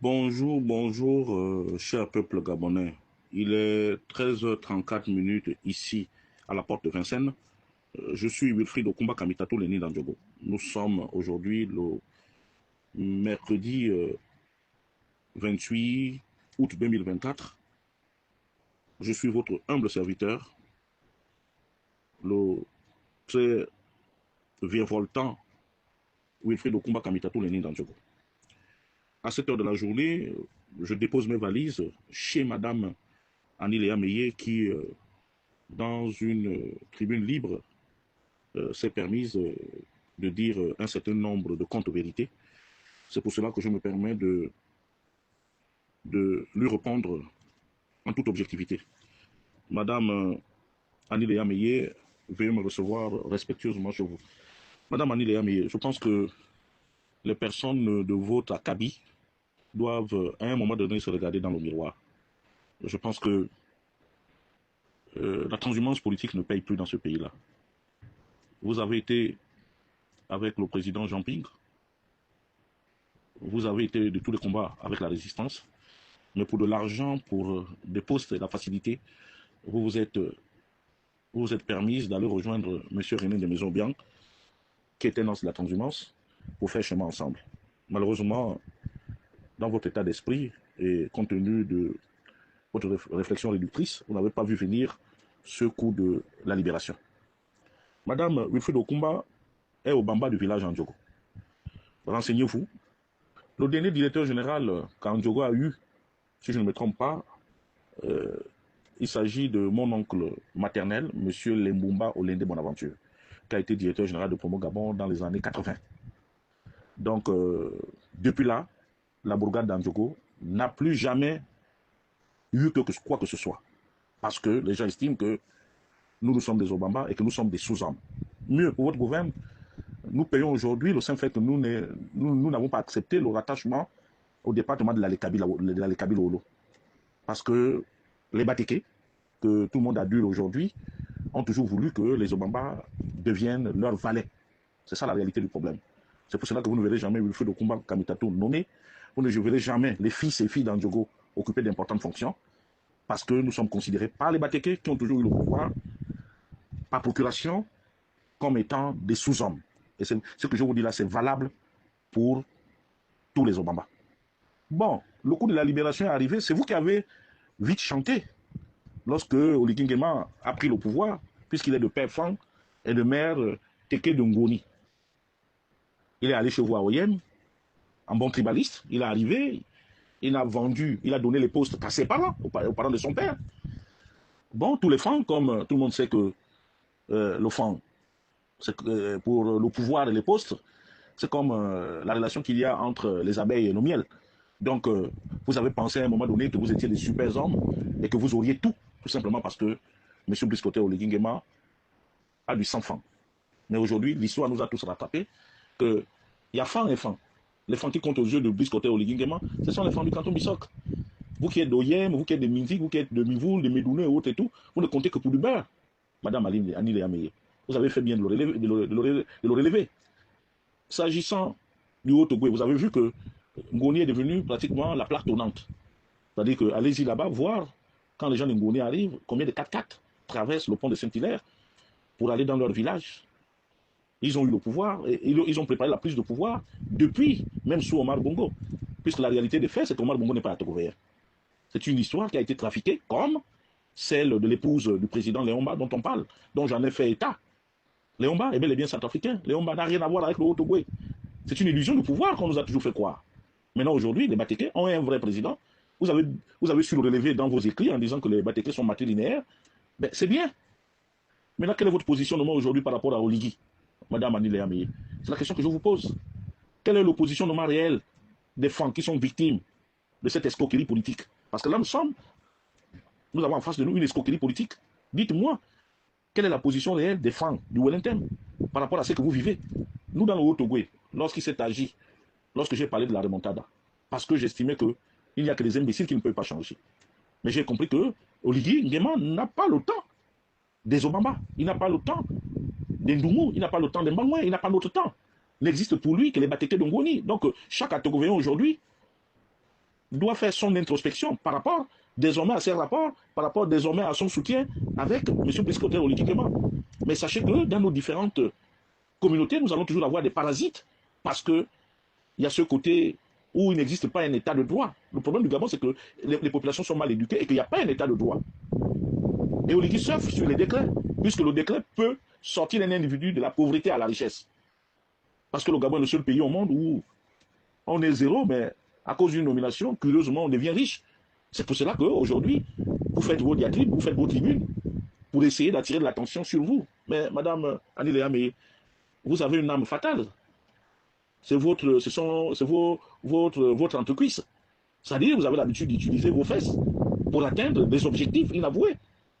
Bonjour, bonjour, cher peuple gabonais. Il est 13h34 minutes ici, à la porte de Vincennes. Je suis Wilfried Okumba Kamitato Leni Dandjogo. Nous sommes aujourd'hui le mercredi 28 août 2024. Je suis votre humble serviteur, le très virevoltant Wilfried Okumba Kamitato Leni Dandjogo. À cette heure de la journée, je dépose mes valises chez Madame Aniléa Meillet qui, dans une tribune libre, s'est permise de dire un certain nombre de contre-vérités. C'est pour cela que je me permets de lui répondre en toute objectivité. Madame Aniléa Meillet, veuillez me recevoir respectueusement chez vous. Madame Aniléa Meillet, je pense que les personnes de votre acabit doivent à un moment donné se regarder dans le miroir. Je pense que la transhumance politique ne paye plus dans ce pays-là. Vous avez été avec le président Jean Ping, vous avez été de tous les combats avec la résistance, mais pour de l'argent, pour des postes et la facilité, vous vous êtes permise d'aller rejoindre M. René de Maison-Bian, qui était dans la transhumance, pour faire chemin ensemble. Malheureusement, dans votre état d'esprit et compte tenu de votre réflexion réductrice, vous n'avez pas vu venir ce coup de la libération. Madame Wilfried Okumba est au Bamba du village Ndjogo. Renseignez-vous. Le dernier directeur général qu'Ndjogo a eu, si je ne me trompe pas, il s'agit de mon oncle maternel, M. Lembumba Olende Bonaventure, qui a été directeur général de Promo Gabon dans les années 80. Donc, depuis là, la bourgade d'Ndjogo n'a plus jamais eu quoi que ce soit. Parce que les gens estiment que nous sommes des Obamba et que nous sommes des sous-hommes. Mieux, pour votre gouvernement, nous payons aujourd'hui le simple fait que nous n'avons pas accepté le rattachement au département de la Lekabi-Lolo. Parce que les Batéké, que tout le monde adule aujourd'hui, ont toujours voulu que les Obamba deviennent leurs valets. C'est ça la réalité du problème. C'est pour cela que vous ne verrez jamais Wilfried Okumba Kamitato nommé. Vous ne verrez jamais les fils et filles d'Ndjogo occuper d'importantes fonctions. Parce que nous sommes considérés par les Batéké, qui ont toujours eu le pouvoir, par procuration, comme étant des sous-hommes. Et ce que je vous dis là, c'est valable pour tous les Obamba. Bon, le coup de la libération est arrivé, c'est vous qui avez vite chanté lorsque Oligui Nguema a pris le pouvoir, puisqu'il est de père Fang et de mère Teke de Ngoni. Il est allé chez vous à Oyem, en bon tribaliste, il est arrivé, il a vendu, il a donné les postes à ses parents, aux parents de son père. Bon, tous les Fangs, comme tout le monde sait que le Fang, pour le pouvoir et les postes, c'est comme la relation qu'il y a entre les abeilles et le miel. Donc, vous avez pensé à un moment donné que vous étiez des super hommes et que vous auriez tout simplement parce que M. Brice Clotaire Oligui Nguema a du sang-fan. Mais aujourd'hui, l'histoire nous a tous rattrapés qu'il y a fan et fan. Les fans qui comptent aux yeux de Brice Clotaire Oligui Nguema, ce sont les fans du canton Bissok. Vous qui êtes d'Oyem, vous qui êtes de Minzik, vous qui êtes de Mivoul, de Médouné et autres et tout, vous ne comptez que pour du beurre. Madame Annie Léameye, vous avez fait bien de le relever. S'agissant du Haut-Togo, vous avez vu que Ngoni est devenu pratiquement la plaque tournante. C'est-à-dire que allez-y là-bas voir, quand les gens de Ngoni arrivent, combien de 4x4 traversent le pont de Saint-Hilaire pour aller dans leur village. Ils ont eu le pouvoir, et ils ont préparé la prise de pouvoir depuis, même sous Omar Bongo. Puisque la réalité des faits, c'est qu'Omar Bongo n'est pas à Togo-Vert. C'est une histoire qui a été trafiquée comme celle de l'épouse du président Léomba dont on parle, dont j'en ai fait état. Léomba est bel et bien centrafricain. Léomba n'a rien à voir avec le Haut-Togo. C'est une illusion de pouvoir qu'on nous a toujours fait croire. Maintenant, aujourd'hui, les Batéké ont un vrai président. Vous avez su le relever dans vos écrits en disant que les Batéké sont matrilinéaires. Ben, c'est bien. Maintenant, quelle est votre positionnement aujourd'hui par rapport à Oligui, Madame Annie Léameye? C'est la question que je vous pose. Quelle est l'oppositionnement réel des femmes qui sont victimes de cette escroquerie politique? Parce que là, nous avons en face de nous une escroquerie politique. Dites-moi, quelle est la position réelle des femmes du Wellington par rapport à ce que vous vivez? Nous, dans le Haut-Togo, lorsqu'il s'est agi, lorsque j'ai parlé de la remontada, parce que j'estimais qu'il n'y a que des imbéciles qui ne peuvent pas changer. Mais j'ai compris que Oligui Nguema n'a pas le temps des Obama, il n'a pas le temps des Ndoumou, il n'a pas le temps des Mbangouin, il n'a pas notre temps. Il n'existe pour lui que les Batéké de Ngoni. Donc, chaque Atogovéen aujourd'hui doit faire son introspection par rapport désormais à ses rapports, par rapport désormais à son soutien avec M. Brice Clotaire Oligui Nguema. Mais sachez que dans nos différentes communautés, nous allons toujours avoir des parasites parce qu'il y a ce côté où il n'existe pas un état de droit. Le problème du Gabon, c'est que les populations sont mal éduquées et qu'il n'y a pas un état de droit. Et Oligui surfe sur les déclins, puisque le déclin peut sortir un individu de la pauvreté à la richesse. Parce que le Gabon est le seul pays au monde où on est zéro, mais à cause d'une nomination, curieusement, on devient riche. C'est pour cela qu'aujourd'hui, vous faites vos diatribes, vous faites vos tribunes pour essayer d'attirer de l'attention sur vous. Mais Madame Annie Léa Meye, vous avez une âme fatale. C'est votre entrecuisse. C'est-à-dire, vous avez l'habitude d'utiliser vos fesses pour atteindre des objectifs inavoués.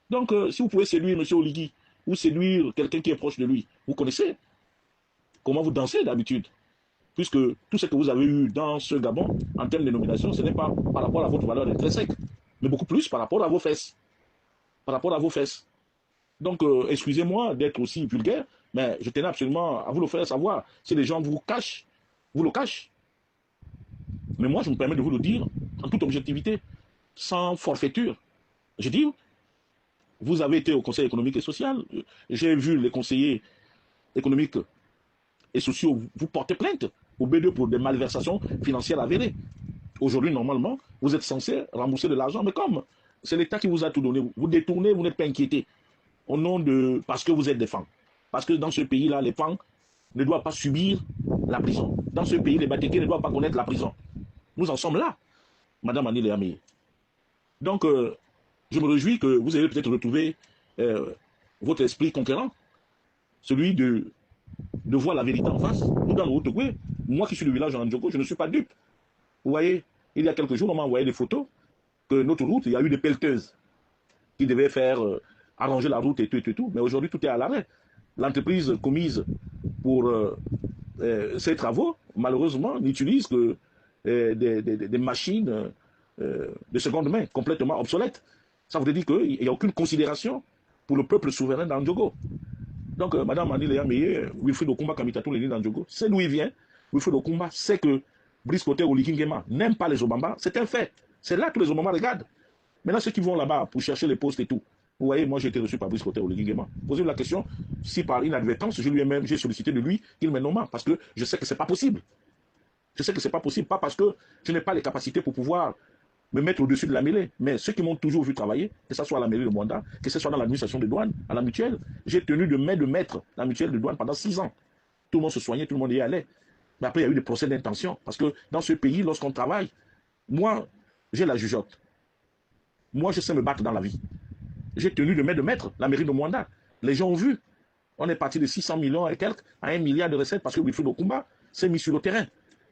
Donc, si vous pouvez séduire M. Oligui ou séduire quelqu'un qui est proche de lui, vous connaissez comment vous dansez d'habitude. Puisque tout ce que vous avez eu dans ce Gabon, en termes de nomination, ce n'est pas par rapport à votre valeur intrinsèque, mais beaucoup plus par rapport à vos fesses. Par rapport à vos fesses. Donc, excusez-moi d'être aussi vulgaire, mais je tenais absolument à vous le faire savoir. Si les gens vous cachent, vous le cachent. Mais moi, je me permets de vous le dire en toute objectivité, sans forfaiture. Je dis, vous avez été au Conseil économique et social, j'ai vu les conseillers économiques et sociaux vous porter plainte au B2 pour des malversations financières avérées. Aujourd'hui, normalement, vous êtes censé rembourser de l'argent, mais comme c'est l'État qui vous a tout donné, vous détournez, vous n'êtes pas inquiété. Au nom de... Parce que vous êtes des femmes. Parce que dans ce pays-là, les femmes ne doivent pas subir la prison. Dans ce pays, les Batékés ne doivent pas connaître la prison. Nous en sommes là, Madame Annie Léa Meye. Donc, je me réjouis que vous ayez peut-être retrouvé votre esprit conquérant, celui de voir la vérité en face. Nous, dans le Haut-Ogooué, moi qui suis du village en Ndjoko, je ne suis pas dupe. Vous voyez, il y a quelques jours, on m'a envoyé des photos que notre route, il y a eu des pelleteuses qui devaient faire arranger la route et tout. Mais aujourd'hui, tout est à l'arrêt. L'entreprise commise pour ces travaux, malheureusement, n'utilise que des machines de seconde main, complètement obsolètes. Ça voudrait dire qu'il n'y a aucune considération pour le peuple souverain d'Andjogo. Donc, Madame Annie Léa Meye, Wilfried Okumba Kamitatou Leni d'Andjogo, c'est d'où il vient. Wilfried Okumba sait que Brice Clotaire Oligui Nguema n'aime pas les Obamba. C'est un fait. C'est là que les Obamba regardent. Maintenant, ceux qui vont là-bas pour chercher les postes et tout, vous voyez, moi j'ai été reçu par Brice Clotaire Oligui Nguema. Posez-vous la question si par inadvertance, j'ai sollicité de lui qu'il me nomme, parce que je sais que ce n'est pas possible. Je sais que ce n'est pas possible, pas parce que je n'ai pas les capacités pour pouvoir me mettre au-dessus de la mêlée. Mais ceux qui m'ont toujours vu travailler, que ce soit à la mairie de Mwanda, que ce soit dans l'administration de douane, à la mutuelle, j'ai tenu de main de maître la mutuelle de douane pendant 6 ans. Tout le monde se soignait, tout le monde y allait. Mais après, il y a eu des procès d'intention. Parce que dans ce pays, lorsqu'on travaille, moi, j'ai la jugeote. Moi, je sais me battre dans la vie. J'ai tenu de main de maître la mairie de Mwanda. Les gens ont vu. On est parti de 600 millions et quelques à 1 milliard de recettes parce que Wilfried Okumba s'est mis sur le terrain,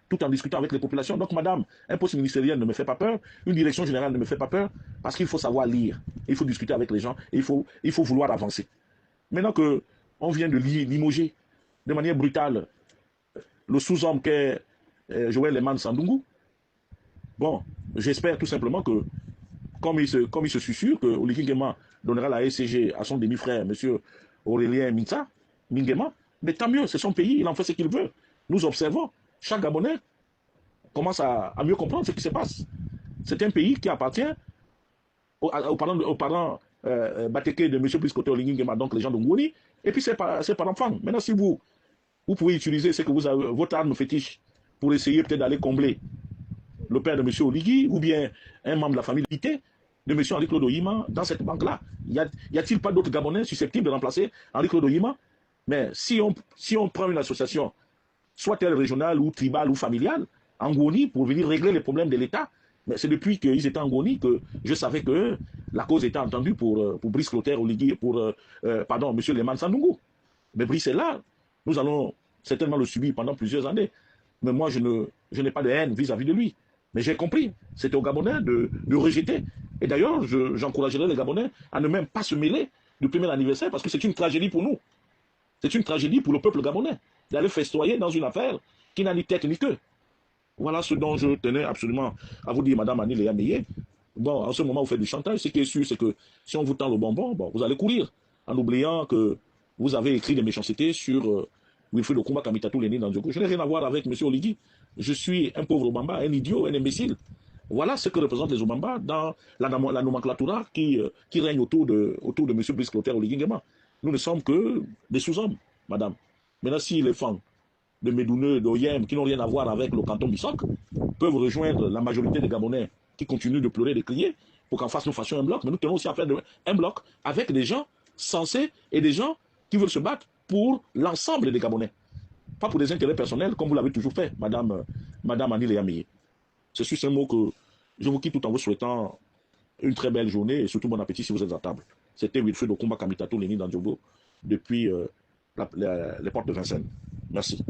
tout en discutant avec les populations. Donc, madame, un poste ministériel ne me fait pas peur, une direction générale ne me fait pas peur, parce qu'il faut savoir lire, il faut discuter avec les gens, et il faut vouloir avancer. Maintenant qu'on vient de limoger de manière brutale le sous-homme qu'est Joël Leman Sandungu, bon, j'espère tout simplement que, comme il se susurre, que Oligui Nguema donnera la SCG à son demi-frère, M. Aurélien Mingema, mais tant mieux, c'est son pays, il en fait ce qu'il veut. Nous observons, chaque Gabonais commence à mieux comprendre ce qui se passe. C'est un pays qui appartient aux parents Batékés de M. Brice Clotaire Oligui Nguema, donc les gens de Ngoni, et puis c'est par enfant. Maintenant, si vous pouvez utiliser ce que vous avez, votre arme fétiche, pour essayer peut-être d'aller combler le père de M. Oligui, ou bien un membre de la famille de M. Henri-Claude Oyima dans cette banque-là. Y a-t-il pas d'autres Gabonais susceptibles de remplacer Henri-Claude Oyima? Mais si on prend une association, soit-elle régionale ou tribale ou familiale, en Ngoni, pour venir régler les problèmes de l'État, mais c'est depuis qu'ils étaient en Ngoni que je savais que la cause était entendue pour Brice Clotaire Oligui, M. Leman Sandungu. Mais Brice est là, nous allons certainement le subir pendant plusieurs années. Mais moi, je n'ai pas de haine vis-à-vis de lui. Mais j'ai compris, c'était aux Gabonais de rejeter. Et d'ailleurs, j'encouragerais les Gabonais à ne même pas se mêler du premier anniversaire, parce que c'est une tragédie pour nous. C'est une tragédie pour le peuple gabonais, d'aller festoyer dans une affaire qui n'a ni tête ni queue. Voilà ce dont je tenais absolument à vous dire, Madame Annie Léa Meye. Bon, en ce moment, vous faites du chantage. Ce qui est sûr, c'est que si on vous tend le bonbon, bon, vous allez courir, en oubliant que vous avez écrit des méchancetés sur Wilfried Okumba Kamitatou Leni d'Andjogo. Je n'ai rien à voir avec M. Oligui. Je suis un pauvre bamba, un idiot, un imbécile. Voilà ce que représentent les Obamba dans la nomenclatura qui règne autour de M. Brice Clotaire Oligui-Nguema. Nous ne sommes que des sous-hommes, madame. Maintenant, si les femmes de Médouneux, d'Oyem, qui n'ont rien à voir avec le canton Bissoc, peuvent rejoindre la majorité des Gabonais qui continuent de pleurer et de crier pour qu'en face nous fassions un bloc, mais nous tenons aussi à faire un bloc avec des gens sensés et des gens qui veulent se battre pour l'ensemble des Gabonais. Pas pour des intérêts personnels, comme vous l'avez toujours fait, madame Annie Léamie. C'est sur ce mot que je vous quitte tout en vous souhaitant une très belle journée et surtout bon appétit si vous êtes à table. C'était Wilfred Okumba Kamitato Léni Dandjobo depuis les portes de Vincennes. Merci.